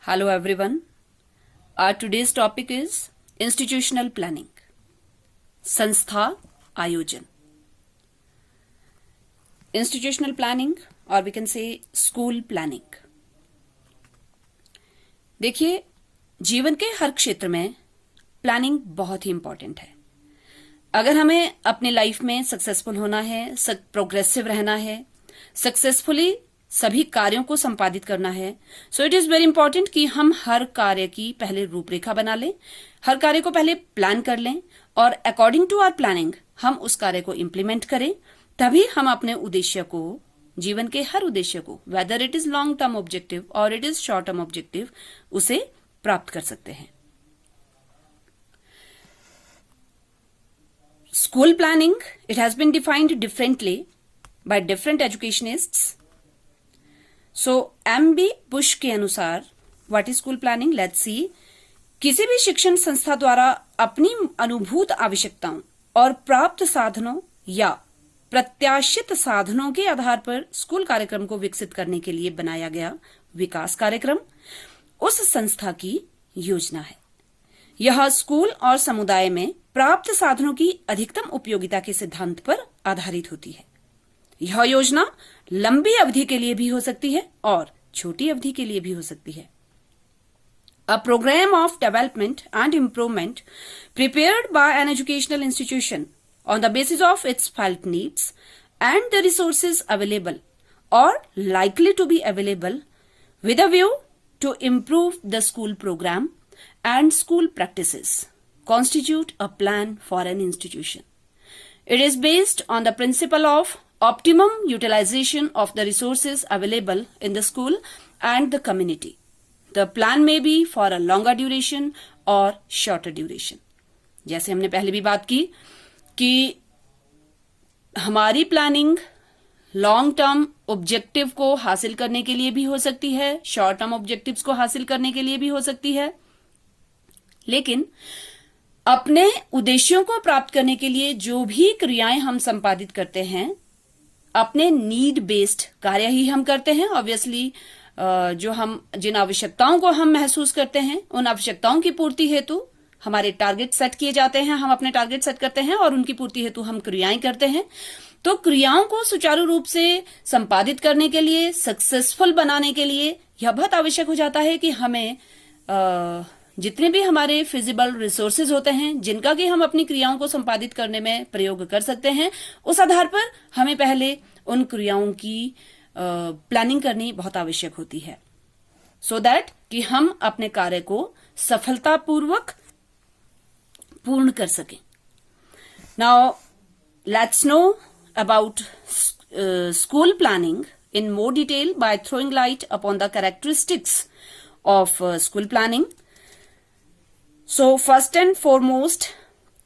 Hello everyone. Our today's topic is institutional planning. संस्था आयोजन. Institutional planning or we can say school planning. देखिए, जीवन के हर क्षेत्र में प्लानिंग बहुत ही इंपॉर्टेंट है. अगर हमें अपने लाइफ में सक्सेसफुल होना है, प्रोग्रेसिव रहना है, सक्सेसफुली सभी कार्यों को संपादित करना है, so it is very important कि हम हर कार्य की पहले रूपरेखा बना लें, हर कार्य को पहले प्लान कर लें और अकॉर्डिंग टू आवर प्लानिंग हम उस कार्य को इम्प्लीमेंट करें. तभी हम अपने उद्देश्य को, जीवन के हर उद्देश्य को, whether it is long term objective और it is short term objective, उसे प्राप्त कर सकते हैं. School planning, it has been defined differently by different educationists. So, M.B. Bush के अनुसार what is school planning? Let's see. किसी भी शिक्षण संस्था द्वारा अपनी अनुभूत आवश्यकताओं और प्राप्त साधनों या प्रत्याशित साधनों के आधार पर स्कूल कार्यक्रम को विकसित करने के लिए बनाया गया विकास कार्यक्रम उस संस्था की योजना है. यह स्कूल और समुदाय में प्राप्त साधनों की अधिकतम उपयोगिता के सिद्धांत पर आधारित होती है. यह योजना लंबी अवधि के लिए भी हो सकती है और छोटी अवधि के लिए भी हो सकती है. A program of development and improvement prepared by an educational institution on the basis of its felt needs and the resources available or likely to be available with a view to improve the school program and school practices constitute a plan for an institution. It is based on the principle of optimum utilization of the resources available in the school and the community. The plan may be for a longer duration or shorter duration. जैसे हमने पहले भी बात की कि हमारी planning long term objective को हासिल करने के लिए भी हो सकती है, शॉर्ट टर्म ऑब्जेक्टिव्स को हासिल करने के लिए भी हो सकती है, लेकिन अपने उद्देश्यों को प्राप्त करने के लिए जो भी क्रियाएं हम संपादित करते हैं, अपने नीड बेस्ड कार्य ही हम करते हैं. ऑब्वियसली जो हम जिन आवश्यकताओं को हम महसूस करते हैं, उन आवश्यकताओं की पूर्ति हेतु हमारे टारगेट सेट किए जाते हैं, हम अपने टारगेट सेट करते हैं और उनकी पूर्ति हेतु हम क्रियाएं करते हैं. तो क्रियाओं को सुचारू रूप से संपादित करने के लिए, सक्सेसफुल बनाने के लिए यह बहुत आवश्यक हो जाता है कि हमें जितने भी हमारे फिजिबल रिसोर्सेज होते हैं, जिनका कि हम अपनी क्रियाओं को संपादित करने में प्रयोग कर सकते हैं, उस आधार पर हमें पहले उन क्रियाओं की प्लानिंग करनी बहुत आवश्यक होती है, सो दैट कि हम अपने कार्य को सफलतापूर्वक पूर्ण कर सकें. Now let's know about school planning in more detail by throwing light upon the characteristics of school planning. So first and foremost,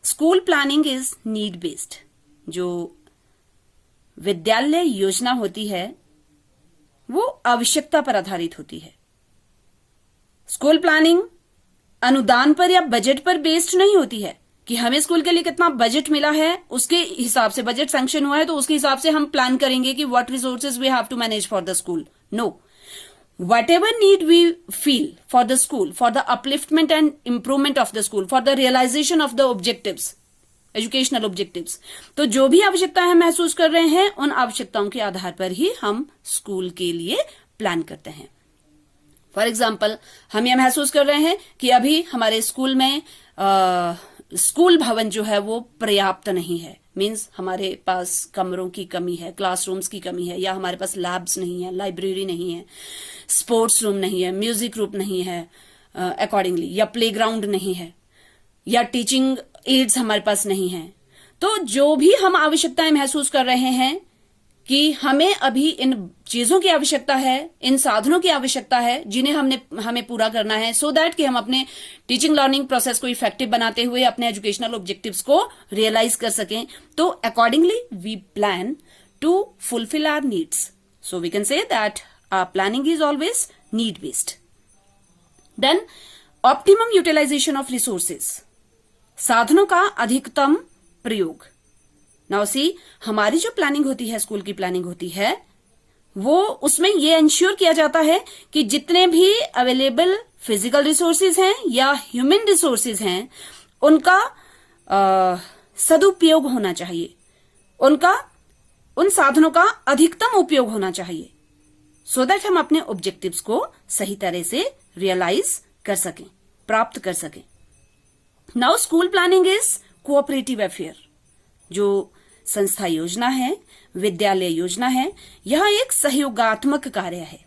school planning is need based. जो विद्यालय योजना होती है वो आवश्यकता पर आधारित होती है. स्कूल प्लानिंग अनुदान पर या बजट पर बेस्ड नहीं होती है कि हमें स्कूल के लिए कितना बजट मिला है, उसके हिसाब से बजट सैंक्शन हुआ है तो उसके हिसाब से हम प्लान करेंगे कि what resources we have to manage for the school. No, whatever need we feel for the school, for the upliftment and improvement of the school, for the realization of the objectives, educational objectives, तो जो भी आवश्यकताएं हम महसूस कर रहे हैं, उन आवश्यकताओं के आधार पर ही हम स्कूल के लिए प्लान करते हैं. फॉर एग्जाम्पल, हम यह महसूस कर रहे हैं कि अभी हमारे स्कूल में स्कूल भवन जो है वो पर्याप्त नहीं है, मीन्स हमारे पास कमरों की कमी है, क्लासरूम्स की कमी है, या हमारे पास लैब्स नहीं है, लाइब्रेरी नहीं है, स्पोर्ट्स रूम नहीं है, म्यूजिक रूम नहीं है अकॉर्डिंगली, या प्लेग्राउंड नहीं है, या टीचिंग एड्स हमारे पास नहीं है. तो जो भी हम आवश्यकताएं महसूस कर रहे हैं कि हमें अभी इन चीजों की आवश्यकता है, इन साधनों की आवश्यकता है जिन्हें हमें पूरा करना है, सो दैट कि हम अपने टीचिंग लर्निंग प्रोसेस को इफेक्टिव बनाते हुए अपने एजुकेशनल ऑब्जेक्टिव्स को रियलाइज कर सकें. तो accordingly we plan to fulfil our needs. So we can say that our planning is always need based. Then optimum utilisation of resources, साधनों का अधिकतम प्रयोग. नाउ सी, हमारी जो प्लानिंग होती है, स्कूल की प्लानिंग होती है, वो उसमें ये इंश्योर किया जाता है कि जितने भी अवेलेबल फिजिकल रिसोर्सेज हैं या ह्यूमन रिसोर्सेज हैं उनका सदुपयोग होना चाहिए, उन साधनों का अधिकतम उपयोग होना चाहिए, सो दैट हम अपने ऑब्जेक्टिव्स को सही तरह से रियलाइज कर सकें, प्राप्त कर सकें। Now school planning is cooperative affair. जो संस्था योजना है, विद्यालय योजना है, यह एक सहयोगात्मक कार्य है।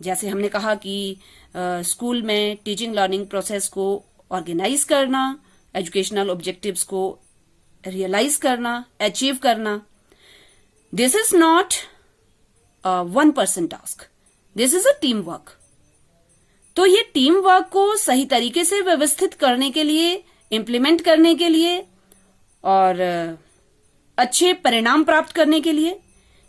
जैसे हमने कहा कि स्कूल में टीचिंग लर्निंग प्रोसेस को ऑर्गेनाइज करना, एजुकेशनल ऑब्जेक्टिव्स को रियलाइज करना, अचीव करना, this is not one person task, this is a team work. तो ये टीम वर्क को सही तरीके से व्यवस्थित करने के लिए, इम्प्लीमेंट करने के लिए और अच्छे परिणाम प्राप्त करने के लिए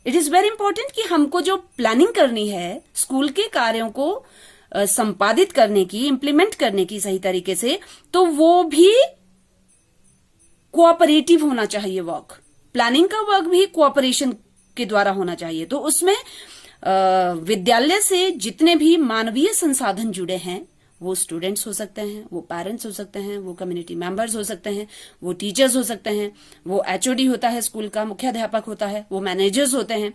इट इज वेरी इंपॉर्टेंट कि हमको जो प्लानिंग करनी है स्कूल के कार्यों को संपादित करने की, इम्प्लीमेंट करने की सही तरीके से, तो वो भी कोऑपरेटिव होना चाहिए वर्क। प्लानिंग का वर्क भी कोऑपरेशन के द्वारा होना चाहिए। तो उसमें विद्यालय से जितने भी मानवीय संसाधन जुड़े हैं, वो स्टूडेंट्स हो सकते हैं, वो पेरेंट्स हो सकते हैं, वो कम्युनिटी मेंबर्स हो सकते हैं, वो टीचर्स हो सकते हैं, वो एचओडी होता है स्कूल का, मुख्याध्यापक होता है, वो मैनेजर्स होते हैं।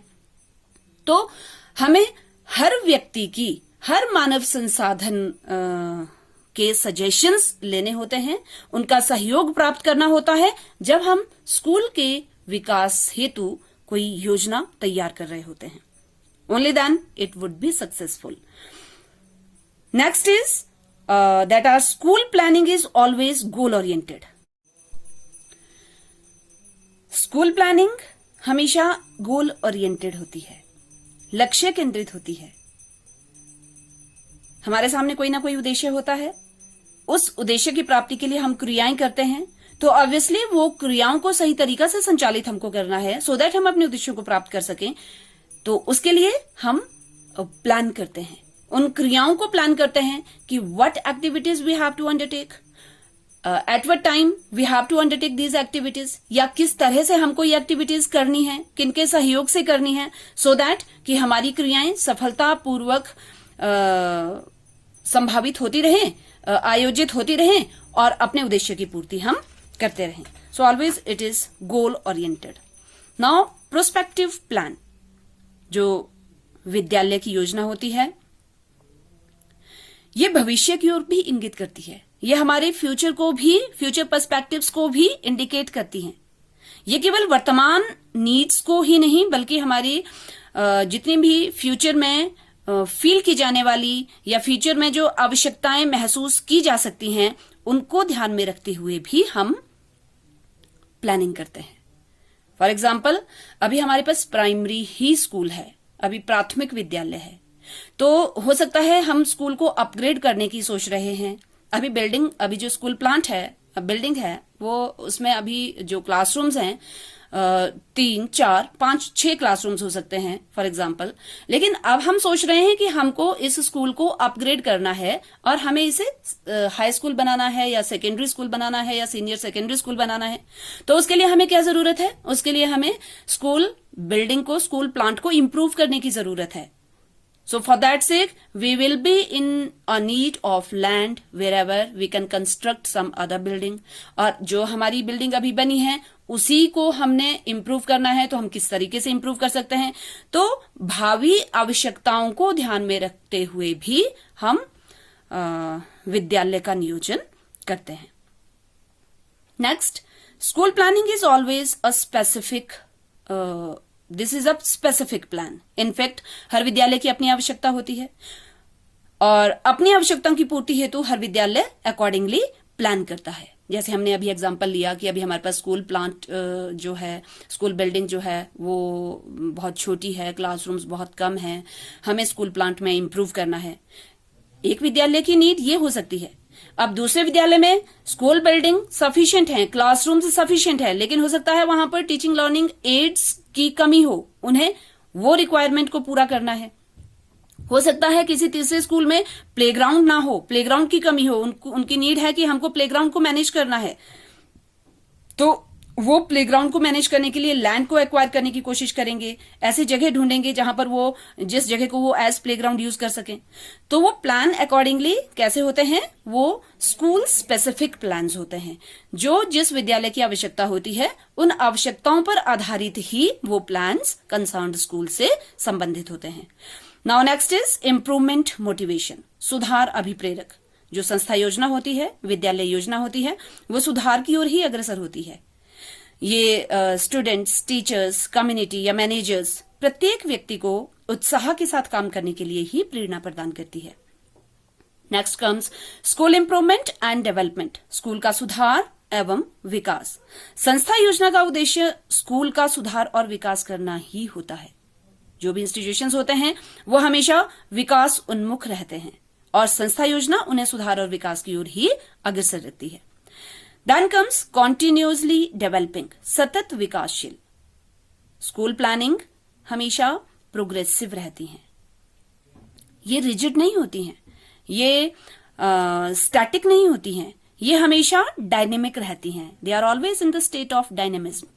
तो हमें हर व्यक्ति की, हर मानव संसाधन के सजेशंस लेने होते हैं, उनका सहयोग प्राप्त करना होता है जब हम स्कूल के विकास हेतु कोई योजना तैयार कर रहे होते हैं। Only then it would be successful. Next is that our school planning is always goal oriented. School planning हमेशा गोल ओरिएंटेड होती है, लक्ष्य केंद्रित होती है। हमारे सामने कोई ना कोई उद्देश्य होता है, उस उद्देश्य की प्राप्ति के लिए हम क्रियाएं करते हैं, तो ऑब्वियसली वो क्रियाओं को सही तरीका से संचालित हमको करना है सो दैट हम अपने उद्देश्यों को प्राप्त कर सकें। तो उसके लिए हम प्लान करते हैं, उन क्रियाओं को प्लान करते हैं कि what activities we have to undertake, at what time we have to undertake these activities, या किस तरह से हमको ये एक्टिविटीज करनी है, किनके सहयोग से करनी है, सो दैट कि हमारी क्रियाएं सफलतापूर्वक संभावित होती रहें, आयोजित होती रहें और अपने उद्देश्य की पूर्ति हम करते रहें। So always it is goal oriented. Now prospective plan, जो विद्यालय की योजना होती है, ये भविष्य की ओर भी इंगित करती है। ये हमारे फ्यूचर को भी, फ्यूचर पर्सपेक्टिव्स को भी इंडिकेट करती हैं। ये केवल वर्तमान नीड्स को ही नहीं, बल्कि हमारी जितनी भी फ्यूचर में फील की जाने वाली या फ्यूचर में जो आवश्यकताएं महसूस की जा सकती हैं, उनको ध्यान में रखते हुए भी हम प्लानिंग करते हैं। फॉर एग्जाम्पल, अभी हमारे पास प्राइमरी ही स्कूल है, अभी प्राथमिक विद्यालय है, तो हो सकता है हम स्कूल को अपग्रेड करने की सोच रहे हैं। अभी जो स्कूल प्लांट है, बिल्डिंग है, वो उसमें अभी जो क्लासरूम्स हैं 3, 4, 5, 6 क्लासरूम्स हो सकते हैं फॉर एग्जाम्पल। लेकिन अब हम सोच रहे हैं कि हमको इस स्कूल को अपग्रेड करना है और हमें इसे हाई स्कूल बनाना है या सेकेंडरी स्कूल बनाना है या सीनियर सेकेंडरी स्कूल बनाना है। तो उसके लिए हमें क्या जरूरत है? उसके लिए हमें स्कूल बिल्डिंग को, स्कूल प्लांट को इम्प्रूव करने की जरूरत है। So for that sake, we will be in a need of land wherever we can construct some other building. और जो हमारी बिल्डिंग अभी बनी है उसी को हमने इम्प्रूव करना है, तो हम किस तरीके से इम्प्रूव कर सकते हैं? तो भावी आवश्यकताओं को ध्यान में रखते हुए भी हम विद्यालय का नियोजन करते हैं। Next, school planning is always a specific this is a specific plan. In fact हर विद्यालय की अपनी आवश्यकता होती है और अपनी आवश्यकताओं की पूर्ति हेतु हर विद्यालय अकॉर्डिंगली प्लान करता है। जैसे हमने अभी एग्जांपल लिया कि अभी हमारे पास स्कूल प्लांट जो है, स्कूल बिल्डिंग जो है वो बहुत छोटी है, क्लासरूम्स बहुत कम हैं, हमें स्कूल प्लांट में इम्प्रूव करना है। एक विद्यालय की नीड ये हो सकती है। अब दूसरे विद्यालय में स्कूल बिल्डिंग सफिशिएंट है, क्लासरूम्स सफिशिएंट है, लेकिन हो सकता है वहां पर टीचिंग लर्निंग एड्स की कमी हो, उन्हें वो रिक्वायरमेंट को पूरा करना है। हो सकता है किसी तीसरे स्कूल में प्लेग्राउंड ना हो, प्लेग्राउंड की कमी हो, उनकी नीड है कि हमको प्लेग्राउंड को मैनेज करना है। तो वो प्लेग्राउंड को मैनेज करने के लिए लैंड को एक्वायर करने की कोशिश करेंगे, ऐसी जगह ढूंढेंगे जहां पर वो जिस जगह को वो एज प्लेग्राउंड यूज कर सकें। तो वो प्लान अकॉर्डिंगली कैसे होते हैं, वो स्कूल स्पेसिफिक प्लान्स होते हैं, जो जिस विद्यालय की आवश्यकता होती है उन आवश्यकताओं पर आधारित ही वो प्लान्स कंसर्न्ड स्कूल से संबंधित होते हैं। Now next is improvement motivation, सुधार अभिप्रेरक। जो संस्था योजना होती है, विद्यालय योजना होती है, वो सुधार की ओर ही अग्रसर होती है। ये स्टूडेंट्स, टीचर्स, कम्युनिटी या मैनेजर्स प्रत्येक व्यक्ति को उत्साह के साथ काम करने के लिए ही प्रेरणा प्रदान करती है। Next comes school improvement and development, school का सुधार एवं विकास। संस्था योजना का उद्देश्य स्कूल का सुधार और विकास करना ही होता है। जो भी इंस्टीट्यूशंस होते हैं वो हमेशा विकास उन्मुख रहते हैं और संस्था योजना उन्हें सुधार और विकास की ओर ही अग्रसर रहती है। Then comes continuously developing, सतत विकासशील। स्कूल प्लानिंग हमेशा प्रोग्रेसिव रहती हैं, ये रिजिड नहीं होती हैं, ये स्टैटिक नहीं होती हैं, ये हमेशा डायनेमिक रहती हैं। They are always in the state of dynamism.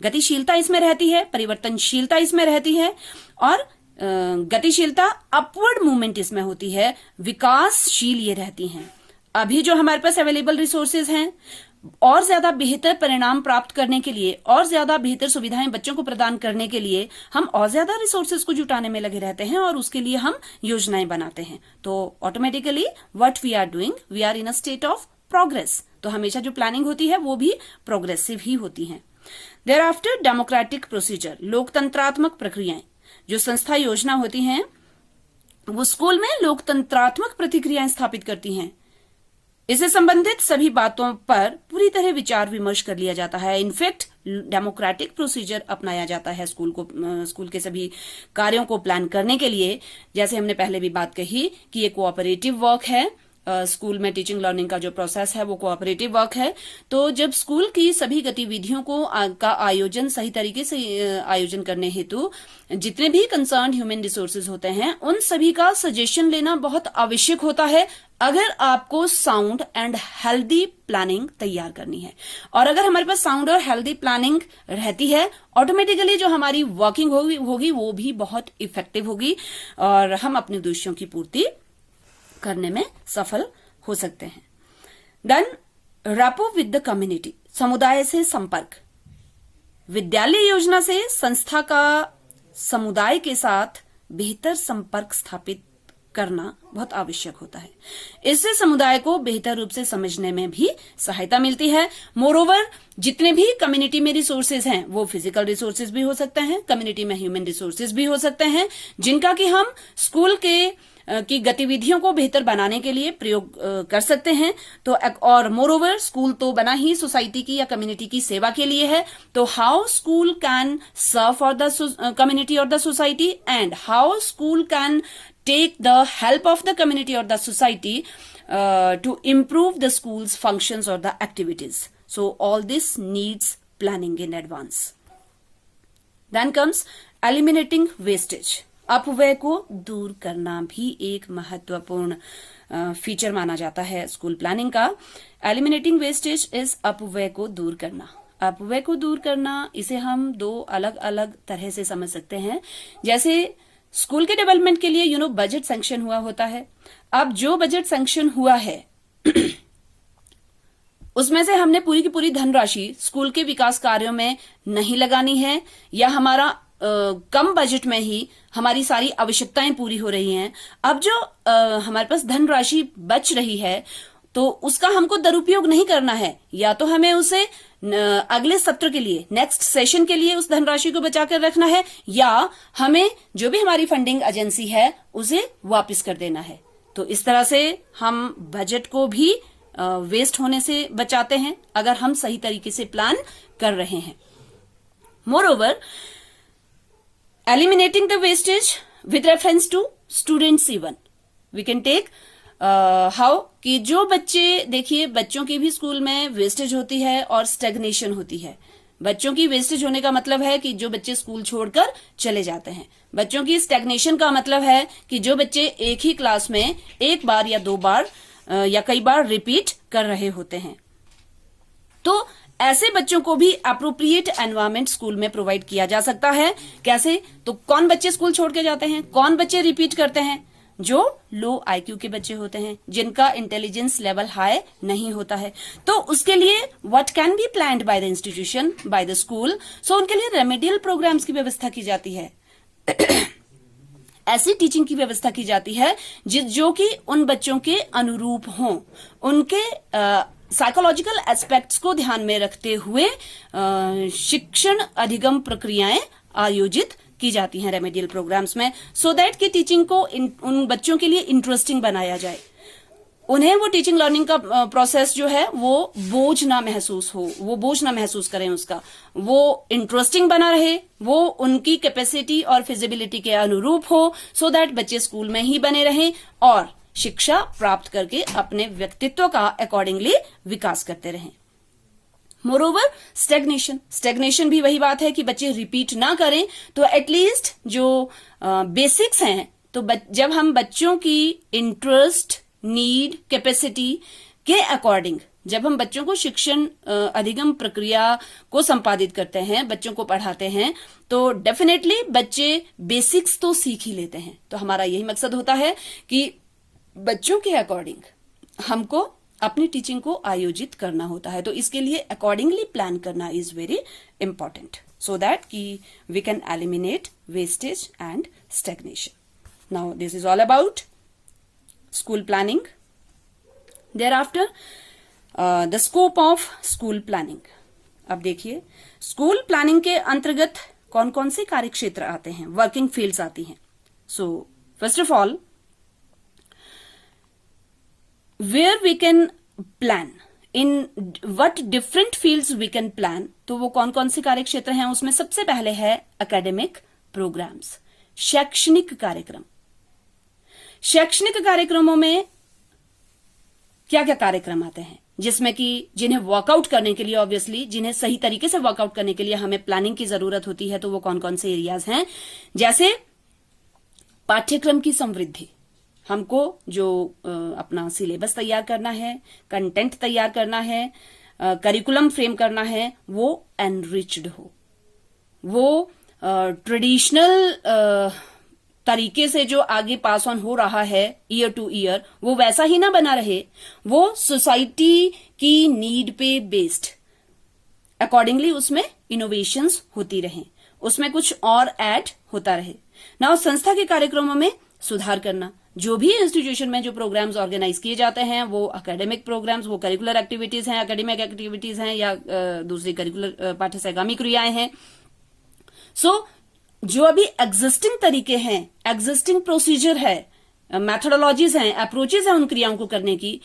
गतिशीलता इसमें रहती है, परिवर्तनशीलता इसमें रहती है और गतिशीलता अपवर्ड मूवमेंट इसमें होती है, विकासशील ये रहती हैं। अभी जो हमारे पास अवेलेबल रिसोर्सेज हैं, और ज्यादा बेहतर परिणाम प्राप्त करने के लिए और ज्यादा बेहतर सुविधाएं बच्चों को प्रदान करने के लिए हम और ज्यादा रिसोर्सेज को जुटाने में लगे रहते हैं और उसके लिए हम योजनाएं बनाते हैं। तो automatically what we are doing, we are in a state of progress. तो हमेशा जो प्लानिंग होती है वो भी प्रोग्रेसिव ही होती है। देयर आफ्टर डेमोक्रेटिक प्रोसीजर, लोकतंत्रात्मक प्रक्रियाएं। जो संस्था योजना होती हैं वो स्कूल में लोकतंत्रात्मक प्रतिक्रियाएं स्थापित करती हैं। इससे संबंधित सभी बातों पर पूरी तरह विचार विमर्श कर लिया जाता है। इनफैक्ट डेमोक्रेटिक प्रोसीजर अपनाया जाता है स्कूल के सभी कार्यों को प्लान करने के लिए। जैसे हमने पहले भी बात कही कि ये कोऑपरेटिव वर्क है। स्कूल में टीचिंग लर्निंग का जो प्रोसेस है वो कोऑपरेटिव वर्क है। तो जब स्कूल की सभी गतिविधियों का आयोजन सही तरीके से आयोजन करने हेतु जितने भी कंसर्न ह्यूमन रिसोर्सेज होते हैं उन सभी का सजेशन लेना बहुत आवश्यक होता है अगर आपको साउंड एंड हेल्दी प्लानिंग तैयार करनी है। और अगर हमारे पास साउंड और हेल्दी प्लानिंग रहती है, ऑटोमेटिकली जो हमारी वर्किंग होगी वो भी बहुत इफेक्टिव होगी और हम अपने उद्देश्यों की पूर्ति करने में सफल हो सकते हैं। Then rapport with the community, समुदाय से संपर्क। विद्यालय योजना से संस्था का समुदाय के साथ बेहतर संपर्क स्थापित करना बहुत आवश्यक होता है। इससे समुदाय को बेहतर रूप से समझने में भी सहायता मिलती है। मोरओवर जितने भी कम्युनिटी में रिसोर्सेज हैं वो फिजिकल रिसोर्सेज भी हो सकते हैं, कम्युनिटी में ह्यूमन रिसोर्सेज भी हो सकते हैं जिनका कि हम स्कूल की गतिविधियों को बेहतर बनाने के लिए प्रयोग कर सकते हैं। तो और मोरओवर स्कूल तो बना ही सोसाइटी की या कम्युनिटी की सेवा के लिए है। तो how school can serve for the community और the society and how school can take the help of the community or the society to improve the school's functions or the activities. So all this needs planning in advance. Then comes eliminating wastage. अपव्यय को दूर करना भी एक महत्वपूर्ण feature माना जाता है स्कूल प्लानिंग का। Eliminating wastage is अपव्यय को दूर करना। अपव्यय को दूर करना, इसे हम दो अलग अलग तरह से समझ सकते हैं। जैसे स्कूल के डेवलपमेंट के लिए बजट सैंक्शन हुआ होता है। अब जो बजट सैंक्शन हुआ है उसमें से हमने पूरी की पूरी धनराशि स्कूल के विकास कार्यों में नहीं लगानी है या हमारा कम बजट में ही हमारी सारी आवश्यकताएं पूरी हो रही हैं। अब जो हमारे पास धनराशि बच रही है तो उसका हमको दुरुपयोग नहीं करना है, या तो हमें उसे अगले सत्र के लिए, नेक्स्ट सेशन के लिए उस धनराशि को बचा कर रखना है, या हमें जो भी हमारी फंडिंग एजेंसी है उसे वापस कर देना है। तो इस तरह से हम बजट को भी वेस्ट होने से बचाते हैं अगर हम सही तरीके से प्लान कर रहे हैं। Moreover eliminating the wastage with reference to students even we can take how कि जो बच्चे, देखिए बच्चों की भी स्कूल में वेस्टेज होती है और स्टेग्नेशन होती है। बच्चों की वेस्टेज होने का मतलब है कि जो बच्चे स्कूल छोड़कर चले जाते हैं। बच्चों की स्टेग्नेशन का मतलब है कि जो बच्चे एक ही क्लास में एक बार या दो बार या कई बार रिपीट कर रहे होते हैं। तो ऐसे बच्चों को भी अप्रोप्रिएट एनवायरमेंट स्कूल में प्रोवाइड किया जा सकता है। कैसे? तो कौन बच्चे स्कूल छोड़ के जाते हैं, कौन बच्चे रिपीट करते हैं? जो लो आईक्यू के बच्चे होते हैं, जिनका इंटेलिजेंस लेवल हाई नहीं होता है। तो उसके लिए what can be planned by the institution, by the school? So उनके लिए रेमेडियल प्रोग्राम्स की व्यवस्था की जाती है। ऐसी टीचिंग की व्यवस्था की जाती है जो कि उन बच्चों के अनुरूप हों, उनके साइकोलॉजिकल एस्पेक्ट्स को ध्यान में रखते हुए शिक्षण अधिगम प्रक्रियाएं आयोजित की जाती हैं रेमेडियल प्रोग्राम्स में, सो दैट कि टीचिंग को उन बच्चों के लिए इंटरेस्टिंग बनाया जाए। उन्हें वो टीचिंग लर्निंग का प्रोसेस जो है वो बोझ ना महसूस हो, वो बोझ ना महसूस करें उसका, वो इंटरेस्टिंग बना रहे, वो उनकी कैपेसिटी और फिजिबिलिटी के अनुरूप हो, सो दैट बच्चे स्कूल में ही बने रहें और शिक्षा प्राप्त करके अपने व्यक्तित्व का अकॉर्डिंगली विकास करते रहें। मोरओवर स्टेग्नेशन भी वही बात है कि बच्चे रिपीट ना करें, तो एटलीस्ट जो बेसिक्स हैं, तो जब हम बच्चों की इंटरेस्ट, नीड, कैपेसिटी के अकॉर्डिंग जब हम बच्चों को शिक्षण अधिगम प्रक्रिया को संपादित करते हैं, बच्चों को पढ़ाते हैं, तो डेफिनेटली बच्चे बेसिक्स तो सीख ही लेते हैं। तो हमारा यही मकसद होता है कि बच्चों के अकॉर्डिंग हमको अपनी टीचिंग को आयोजित करना होता है। तो इसके लिए अकॉर्डिंगली प्लान करना is very important, so that कि we can eliminate wastage and stagnation. Now this is all about school planning. Thereafter the scope of school planning. अब देखिए, स्कूल प्लानिंग के अंतर्गत कौन कौन से कार्य क्षेत्र आते हैं, वर्किंग फील्ड्स आती हैं। So first of all, where we can plan, in what different fields we can plan, तो वो कौन कौन से कार्य क्षेत्र हैं? उसमें सबसे पहले है एकेडमिक प्रोग्राम्स, शैक्षणिक कार्यक्रम। शैक्षणिक कार्यक्रमों में क्या क्या कार्यक्रम आते हैं, जिसमें कि जिन्हें वर्कआउट करने के लिए, ऑब्वियसली जिन्हें सही तरीके से वर्कआउट करने के लिए हमें प्लानिंग की जरूरत होती है, तो वो कौन कौन से एरियाज हैं? जैसे पाठ्यक्रम की समृद्धि, हमको जो अपना सिलेबस तैयार करना है, कंटेंट तैयार करना है, करिकुलम फ्रेम करना है, वो एनरिच्ड हो, वो ट्रेडिशनल तरीके से जो आगे पास ऑन हो रहा है ईयर टू ईयर, वो वैसा ही ना बना रहे, वो सोसाइटी की नीड पे बेस्ड अकॉर्डिंगली उसमें इनोवेशंस होती रहें, उसमें कुछ और ऐड होता रहे। ना संस्था के कार्यक्रमों में सुधार करना, जो भी इंस्टीट्यूशन में जो प्रोग्राम्स ऑर्गेनाइज किए जाते हैं, वो एकेडमिक प्रोग्राम्स, वो करिकुलर एक्टिविटीज हैं, एकेडमिक एक्टिविटीज हैं, या दूसरी करिकुलर पाठ्य सहगामी क्रियाएं हैं। सो जो अभी एग्जिस्टिंग तरीके हैं, एग्जिस्टिंग प्रोसीजर है, मैथोडोलॉजीज हैं, अप्रोचेज हैं उन क्रियाओं को करने की,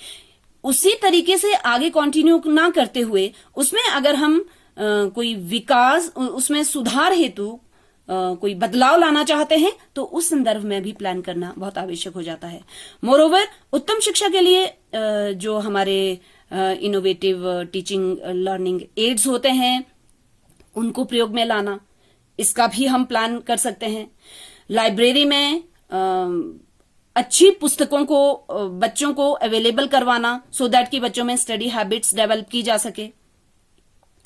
उसी तरीके से आगे कंटिन्यू ना करते हुए उसमें अगर हम कोई विकास, उसमें सुधार हेतु कोई बदलाव लाना चाहते हैं, तो उस संदर्भ में भी प्लान करना बहुत आवश्यक हो जाता है। मोरओवर, उत्तम शिक्षा के लिए जो हमारे इनोवेटिव टीचिंग लर्निंग एड्स होते हैं, उनको प्रयोग में लाना, इसका भी हम प्लान कर सकते हैं। लाइब्रेरी में अच्छी पुस्तकों को बच्चों को अवेलेबल करवाना, सो दैट कि बच्चों में स्टडी हैबिट्स डेवलप की जा सके।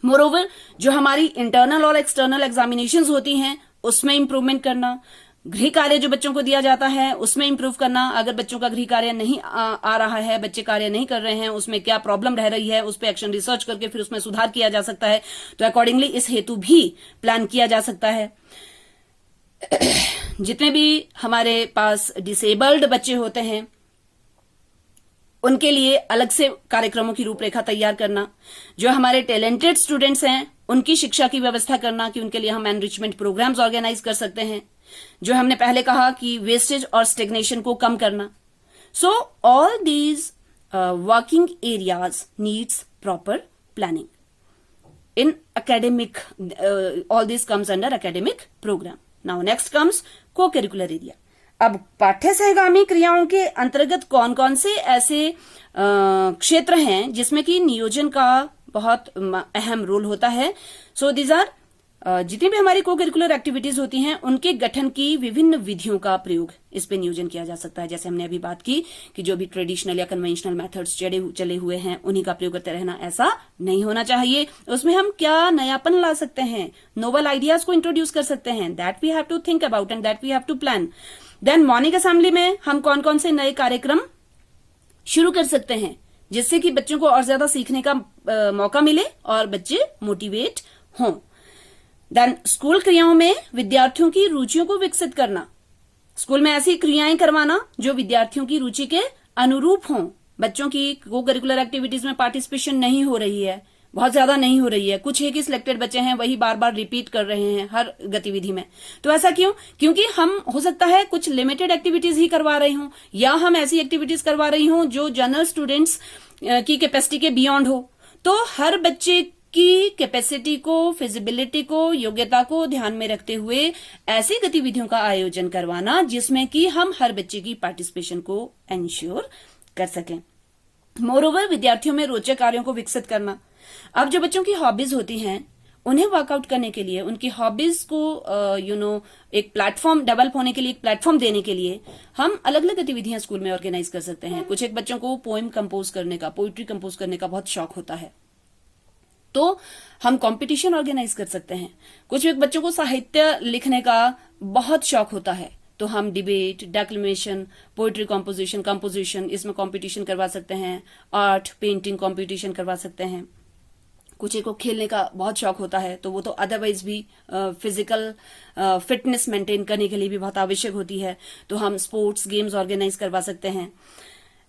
मोरओवर, जो हमारी इंटरनल और एक्सटर्नल एग्जामिनेशंस होती हैं, उसमें इंप्रूवमेंट करना, गृह कार्य जो बच्चों को दिया जाता है उसमें इंप्रूव करना। अगर बच्चों का गृह कार्य नहीं आ रहा है, बच्चे कार्य नहीं कर रहे हैं, उसमें क्या प्रॉब्लम रह रही है, उस पर एक्शन रिसर्च करके फिर उसमें सुधार किया जा सकता है। तो अकॉर्डिंगली इस हेतु भी प्लान किया जा सकता है। जितने भी हमारे पास डिसेबल्ड बच्चे होते हैं, उनके लिए अलग से कार्यक्रमों की रूपरेखा तैयार करना। जो हमारे टैलेंटेड स्टूडेंट्स हैं, उनकी शिक्षा की व्यवस्था करना कि उनके लिए हम एनरिचमेंट प्रोग्राम्स ऑर्गेनाइज कर सकते हैं। जो हमने पहले कहा कि वेस्टेज और स्टेग्नेशन को कम करना। So all these working areas needs proper planning in academic, all this comes under academic program. Now next comes co-curricular area. अब पाठ्य सहगामी क्रियाओं के अंतर्गत कौन कौन से ऐसे क्षेत्र हैं जिसमें कि नियोजन का बहुत अहम रोल होता है। सो दीज आर जितनी भी हमारी को करिकुलर एक्टिविटीज होती हैं उनके गठन की विभिन्न विधियों का प्रयोग इस पे नियोजन किया जा सकता है। जैसे हमने अभी बात की कि जो भी ट्रेडिशनल या कन्वेंशनल मेथड्स चले हुए हैं उन्हीं का प्रयोग करते रहना, ऐसा नहीं होना चाहिए। उसमें हम क्या नयापन ला सकते हैं, नोवेल आइडियाज को इंट्रोड्यूस कर सकते हैं, that we have to think about and that we have to plan. Then morning assembly में हम कौन कौन से नए कार्यक्रम शुरू कर सकते हैं जिससे कि बच्चों को और ज्यादा सीखने का मौका मिले और बच्चे मोटिवेट हों। देन स्कूल क्रियाओं में विद्यार्थियों की रुचियों को विकसित करना, स्कूल में ऐसी क्रियाएं करवाना जो विद्यार्थियों की रुचि के अनुरूप हों। बच्चों की को करिकुलर एक्टिविटीज में पार्टिसिपेशन नहीं हो रही है, बहुत ज्यादा नहीं हो रही है, कुछ एक ही सिलेक्टेड बच्चे हैं वही बार बार रिपीट कर रहे हैं हर गतिविधि में। तो ऐसा क्यों? क्योंकि हम हो सकता है कुछ लिमिटेड एक्टिविटीज ही करवा रहे हों या हम ऐसी एक्टिविटीज करवा रही हों जो जनरल स्टूडेंट्स की कैपेसिटी के बियॉन्ड हो। तो हर बच्चे की कैपेसिटी को, फिजिबिलिटी को, योग्यता को ध्यान में रखते हुए ऐसी गतिविधियों का आयोजन करवाना जिसमें कि हम हर बच्चे की पार्टिसिपेशन को एंश्योर कर सकें। मोरओवर विद्यार्थियों में रोचक कार्यों को विकसित करना। अब जो बच्चों की हॉबीज होती हैं उन्हें वर्कआउट करने के लिए, उनकी हॉबीज को एक प्लेटफॉर्म डेवलप होने के लिए, एक प्लेटफॉर्म देने के लिए हम अलग अलग गतिविधियां स्कूल में ऑर्गेनाइज कर सकते हैं। कुछ एक बच्चों को पोएम कंपोज करने का, पोइट्री कंपोज करने का बहुत शौक होता है तो हम कंपटीशन ऑर्गेनाइज कर सकते हैं। कुछ एक बच्चों को साहित्य लिखने का बहुत शौक होता है तो हम डिबेट, डेक्लेमेशन, पोइट्री कंपोजिशन इसमें कंपटीशन करवा सकते हैं। आर्ट, पेंटिंग कंपटीशन करवा सकते हैं। कुछ एक को खेलने का बहुत शौक होता है तो वो तो अदरवाइज भी फिजिकल फिटनेस मेंटेन करने के लिए भी बहुत आवश्यक होती है, तो हम स्पोर्ट्स गेम्स ऑर्गेनाइज करवा सकते हैं।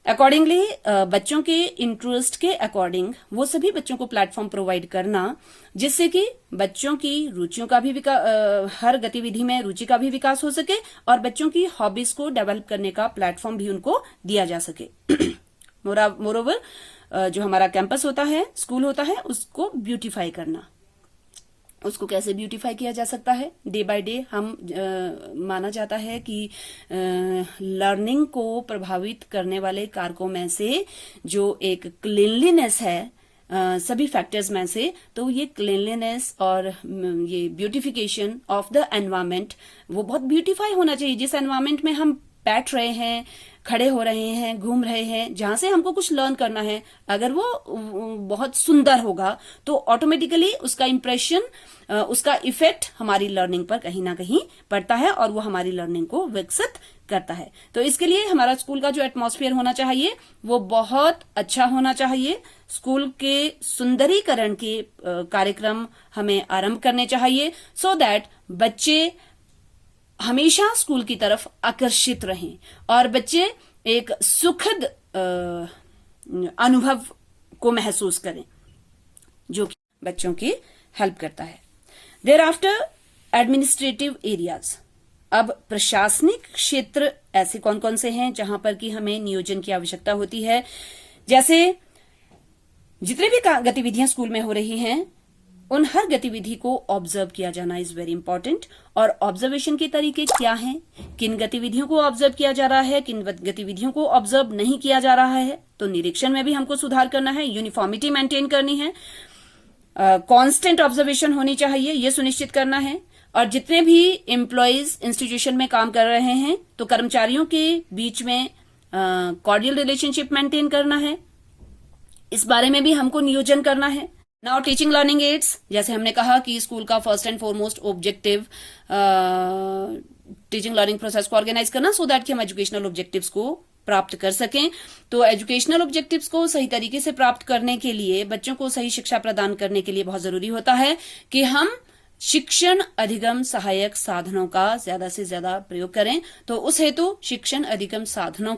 अकॉर्डिंगली बच्चों के इंटरेस्ट के अकॉर्डिंग वो सभी बच्चों को प्लेटफॉर्म प्रोवाइड करना जिससे कि बच्चों की रुचियों का भी हर गतिविधि में रुचि का भी विकास हो सके और बच्चों की हॉबीज को डेवलप करने का प्लेटफॉर्म भी उनको दिया जा सके। मोरओवर जो हमारा कैंपस होता है, स्कूल होता है, उसको ब्यूटीफाई करना। उसको कैसे ब्यूटीफाई किया जा सकता है? डे बाय डे हम माना जाता है कि लर्निंग को प्रभावित करने वाले कारकों में से जो एक क्लीनलीनेस है, सभी फैक्टर्स में से, तो ये क्लीनलीनेस और ये ब्यूटिफिकेशन ऑफ द एनवायरमेंट वो बहुत ब्यूटीफाई होना चाहिए। जिस एनवायरमेंट में हम बैठ रहे हैं, खड़े हो रहे हैं, घूम रहे हैं, जहां से हमको कुछ लर्न करना है, अगर वो बहुत सुंदर होगा तो ऑटोमेटिकली उसका इंप्रेशन, उसका इफेक्ट हमारी लर्निंग पर कहीं ना कहीं पड़ता है और वो हमारी लर्निंग को विकसित करता है। तो इसके लिए हमारा स्कूल का जो एटमॉस्फेयर होना चाहिए वो बहुत अच्छा होना चाहिए। स्कूल के सुंदरीकरण के कार्यक्रम हमें आरंभ करने चाहिए सो दैट बच्चे हमेशा स्कूल की तरफ आकर्षित रहें और बच्चे एक सुखद अनुभव को महसूस करें जो कि बच्चों की हेल्प करता है। Thereafter administrative areas. अब प्रशासनिक क्षेत्र ऐसे कौन कौन से हैं जहां पर कि हमें नियोजन की आवश्यकता होती है। जैसे जितने भी गतिविधियां स्कूल में हो रही हैं उन हर गतिविधि को ऑब्जर्व किया जाना इज वेरी इंपॉर्टेंट। और ऑब्जर्वेशन के तरीके क्या हैं, किन गतिविधियों को ऑब्जर्व किया जा रहा है, किन गतिविधियों को ऑब्जर्व नहीं किया जा रहा है, तो निरीक्षण में भी हमको सुधार करना है, यूनिफॉर्मिटी मेंटेन करनी है, कांस्टेंट ऑब्जर्वेशन होनी चाहिए, ये सुनिश्चित करना है। और जितने भी एम्प्लॉयज इंस्टीट्यूशन में काम कर रहे हैं तो कर्मचारियों के बीच में कॉर्डियल रिलेशनशिप मेंटेन करना है, इस बारे में भी हमको नियोजन करना है। नाउ टीचिंग लर्निंग एड्स, जैसे हमने कहा कि स्कूल का first and foremost objective teaching learning process को ऑर्गेनाइज करना सो दैट कि हम एजुकेशनल ऑब्जेक्टिव्स को प्राप्त कर सकें। तो एजुकेशनल ऑब्जेक्टिव्स को सही तरीके से प्राप्त करने के लिए, बच्चों को सही शिक्षा प्रदान करने के लिए बहुत जरूरी होता है कि हम शिक्षण अधिगम सहायक साधनों का ज्यादा से ज्यादा प्रयोग करें। तो उस हेतु शिक्षण अधिगम साधनों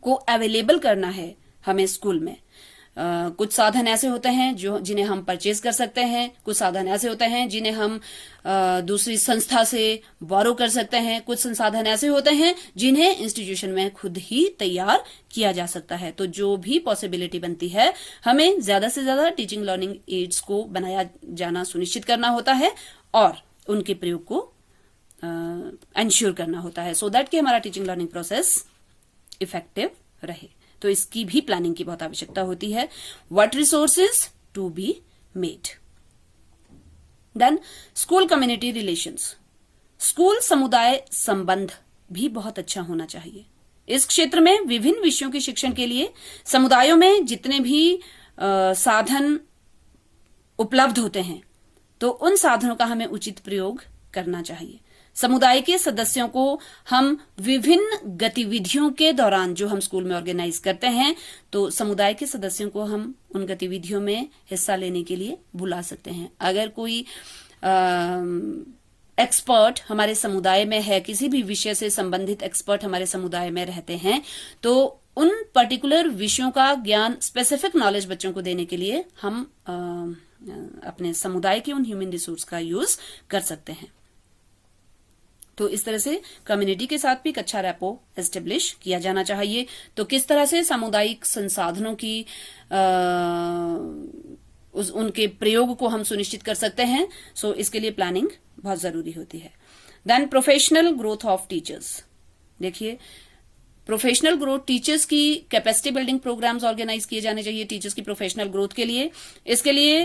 को अवेलेबल करना है हमें स्कूल में। कुछ साधन ऐसे होते हैं जिन्हें हम परचेज कर सकते हैं, कुछ साधन ऐसे होते हैं जिन्हें हम दूसरी संस्था से बोरो कर सकते हैं, कुछ संसाधन ऐसे होते हैं जिन्हें इंस्टीट्यूशन में खुद ही तैयार किया जा सकता है। तो जो भी पॉसिबिलिटी बनती है हमें ज्यादा से ज्यादा टीचिंग लर्निंग एड्स को बनाया जाना सुनिश्चित करना होता है और उनके प्रयोग को एंश्योर करना होता है सो दैट कि हमारा टीचिंग लर्निंग प्रोसेस इफेक्टिव रहे। तो इसकी भी प्लानिंग की बहुत आवश्यकता होती है। What resources to be made. Then school community relations, school समुदाय संबंध भी बहुत अच्छा होना चाहिए। इस क्षेत्र में विभिन्न विषयों के शिक्षण के लिए समुदायों में जितने भी साधन उपलब्ध होते हैं तो उन साधनों का हमें उचित प्रयोग करना चाहिए। समुदाय के सदस्यों को हम विभिन्न गतिविधियों के दौरान जो हम स्कूल में ऑर्गेनाइज करते हैं तो समुदाय के सदस्यों को हम उन गतिविधियों में हिस्सा लेने के लिए बुला सकते हैं। अगर कोई एक्सपर्ट हमारे समुदाय में है, किसी भी विषय से संबंधित एक्सपर्ट हमारे समुदाय में रहते हैं तो उन पर्टिकुलर विषयों का ज्ञान, स्पेसिफिक नॉलेज बच्चों को देने के लिए हम अपने समुदाय के उन ह्यूमन रिसोर्स का यूज कर सकते हैं। तो इस तरह से कम्युनिटी के साथ भी एक अच्छा रैपो एस्टेब्लिश किया जाना चाहिए। तो किस तरह से सामुदायिक संसाधनों की उनके प्रयोग को हम सुनिश्चित कर सकते हैं, सो इसके लिए प्लानिंग बहुत जरूरी होती है। Then professional growth of teachers, देखिए प्रोफेशनल ग्रोथ, टीचर्स की कैपेसिटी बिल्डिंग प्रोग्राम्स ऑर्गेनाइज किए जाने चाहिए टीचर्स की प्रोफेशनल ग्रोथ के लिए। इसके लिए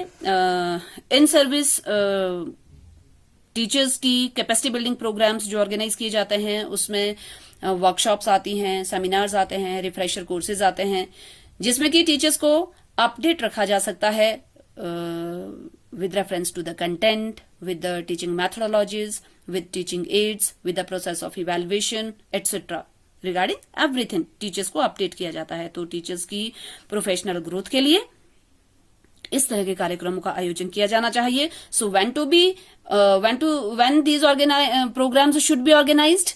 इन सर्विस टीचर्स की कैपेसिटी बिल्डिंग प्रोग्राम्स जो ऑर्गेनाइज किए जाते हैं उसमें वर्कशॉप्स आती हैं, सेमिनार्स आते हैं, रिफ्रेशर कोर्सेज आते हैं, जिसमें कि टीचर्स को अपडेट रखा जा सकता है with reference to the content, with the teaching methodologies, with teaching aids, with the process of evaluation, etc. Regarding everything, teachers को अपडेट किया जाता है। तो टीचर्स की प्रोफेशनल ग्रोथ के लिए इस तरह के कार्यक्रमों का आयोजन किया जाना चाहिए। सो when these programs should be organized,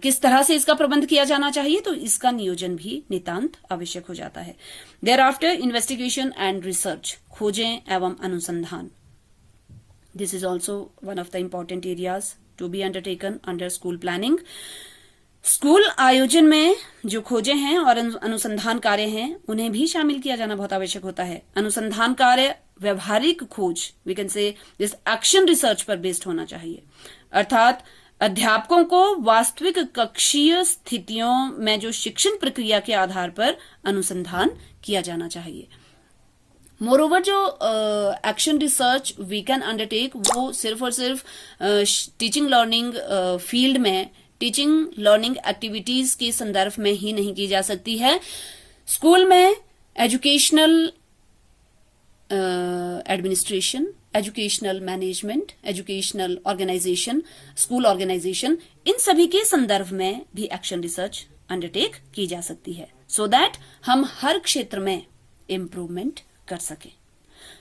किस तरह से इसका प्रबंध किया जाना चाहिए, तो इसका नियोजन भी नितांत आवश्यक हो जाता है। Thereafter investigation and research, खोजें एवं अनुसंधान, this is also one of the important areas to be undertaken under school planning. School आयोजन में जो खोजें हैं और अनुसंधान कार्य हैं उन्हें भी शामिल किया जाना बहुत आवश्यक होता है। अनुसंधान कार्य व्यवहारिक खोज, we can say this action research पर बेस्ड होना चाहिए, अर्थात अध्यापकों को वास्तविक कक्षीय स्थितियों में जो शिक्षण प्रक्रिया के आधार पर अनुसंधान किया जाना चाहिए। मोरओवर जो action research we can undertake वो सिर्फ और सिर्फ टीचिंग लर्निंग फील्ड में, टीचिंग लर्निंग एक्टिविटीज के संदर्भ में ही नहीं की जा सकती है। स्कूल में educational administration, educational management, educational organisation, school organisation, इन सभी के संदर्भ में भी एक्शन रिसर्च अंडरटेक की जा सकती है, सो दैट हम हर क्षेत्र में इम्प्रूवमेंट कर सकें।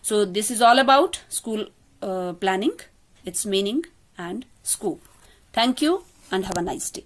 So this is all about school planning, it's meaning and scope. Thank you and have a nice day.